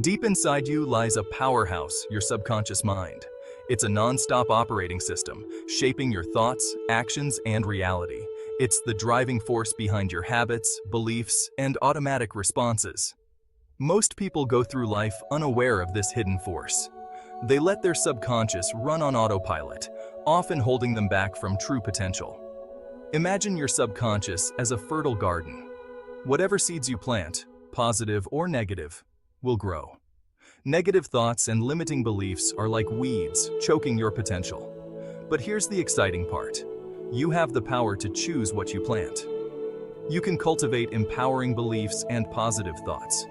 Deep inside you lies a powerhouse, your subconscious mind. It's a non-stop operating system, shaping your thoughts, actions, and reality. It's the driving force behind your habits, beliefs, and automatic responses. Most people go through life unaware of this hidden force. They let their subconscious run on autopilot, often holding them back from true potential. Imagine your subconscious as a fertile garden. Whatever seeds you plant, positive or negative, will grow. Negative thoughts and limiting beliefs are like weeds choking your potential. But here's the exciting part. You have the power to choose what you plant. You can cultivate empowering beliefs and positive thoughts.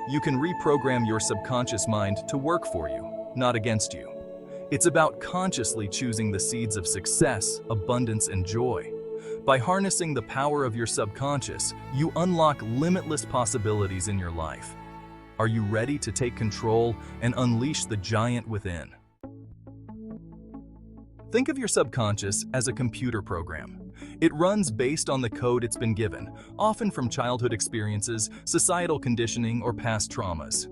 You can reprogram your subconscious mind to work for you, not against you. It's about consciously choosing the seeds of success, abundance, and joy. By harnessing the power of your subconscious, you unlock limitless possibilities in your life. Are you ready to take control and unleash the giant within? Think of your subconscious as a computer program. It runs based on the code it's been given, often from childhood experiences, societal conditioning, or past traumas.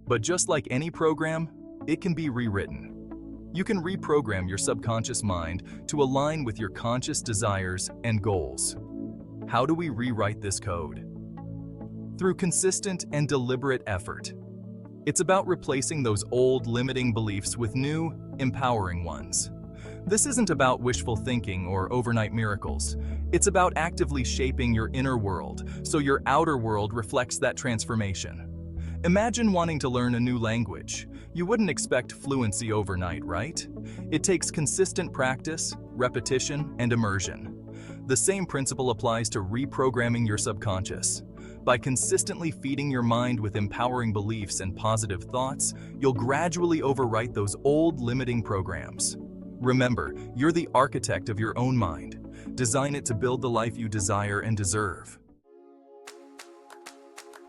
But just like any program, it can be rewritten. You can reprogram your subconscious mind to align with your conscious desires and goals. How do we rewrite this code? Through consistent and deliberate effort. It's about replacing those old limiting beliefs with new, empowering ones. This isn't about wishful thinking or overnight miracles. It's about actively shaping your inner world so your outer world reflects that transformation. Imagine wanting to learn a new language. You wouldn't expect fluency overnight, right? It takes consistent practice, repetition, and immersion. The same principle applies to reprogramming your subconscious. By consistently feeding your mind with empowering beliefs and positive thoughts, you'll gradually overwrite those old limiting programs. Remember, you're the architect of your own mind. Design it to build the life you desire and deserve.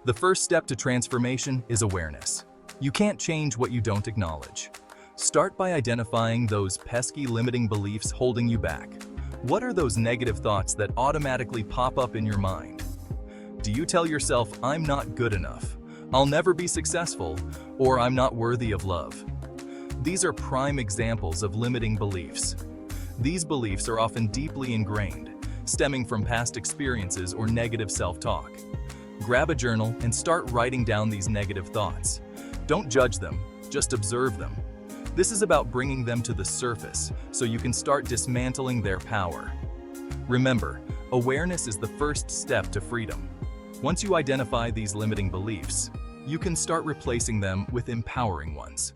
The first step to transformation is awareness. You can't change what you don't acknowledge. Start by identifying those pesky limiting beliefs holding you back. What are those negative thoughts that automatically pop up in your mind? Do you tell yourself, "I'm not good enough, I'll never be successful," or "I'm not worthy of love"? These are prime examples of limiting beliefs. These beliefs are often deeply ingrained, stemming from past experiences or negative self-talk. Grab a journal and start writing down these negative thoughts. Don't judge them, just observe them. This is about bringing them to the surface so you can start dismantling their power. Remember, awareness is the first step to freedom. Once you identify these limiting beliefs, you can start replacing them with empowering ones.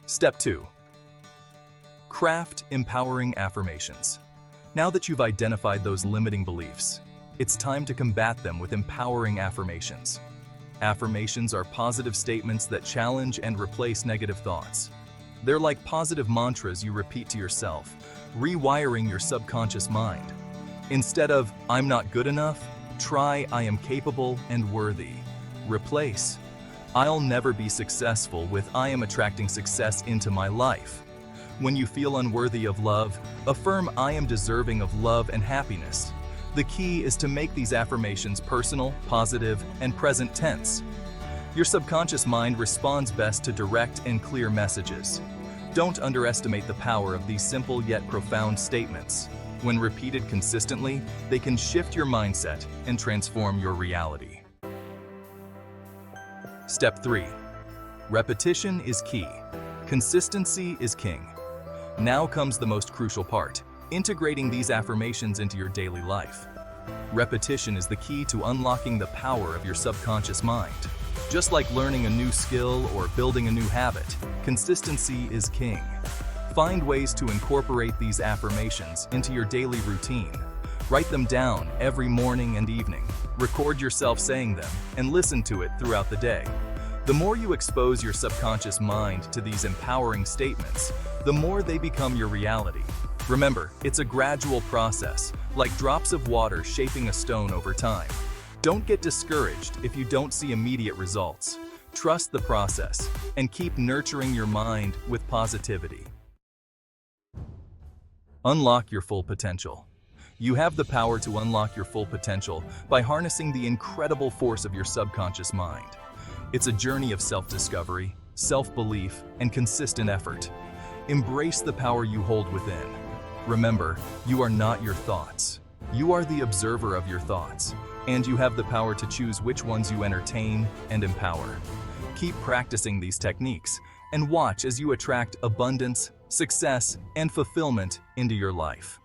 Step 2. Craft empowering affirmations. Now that you've identified those limiting beliefs, it's time to combat them with empowering affirmations. Affirmations are positive statements that challenge and replace negative thoughts. They're like positive mantras you repeat to yourself, rewiring your subconscious mind. Instead of "I'm not good enough," try "I am capable and worthy." Replace "I'll never be successful" with "I am attracting success into my life." When you feel unworthy of love, affirm "I am deserving of love and happiness." The key is to make these affirmations personal, positive, and present tense. Your subconscious mind responds best to direct and clear messages. Don't underestimate the power of these simple yet profound statements. When repeated consistently, they can shift your mindset and transform your reality. Step 3. Repetition is key. Consistency is king. Now comes the most crucial part, integrating these affirmations into your daily life. Repetition is the key to unlocking the power of your subconscious mind. Just like learning a new skill or building a new habit, consistency is king. Find ways to incorporate these affirmations into your daily routine. Write them down every morning and evening. Record yourself saying them and listen to it throughout the day. The more you expose your subconscious mind to these empowering statements, the more they become your reality. Remember, it's a gradual process, like drops of water shaping a stone over time. Don't get discouraged if you don't see immediate results. Trust the process and keep nurturing your mind with positivity. Unlock your full potential. You have the power to unlock your full potential by harnessing the incredible force of your subconscious mind. It's a journey of self-discovery, self-belief, and consistent effort. Embrace the power you hold within. Remember, you are not your thoughts. You are the observer of your thoughts, and you have the power to choose which ones you entertain and empower. Keep practicing these techniques and watch as you attract abundance, success, and fulfillment into your life.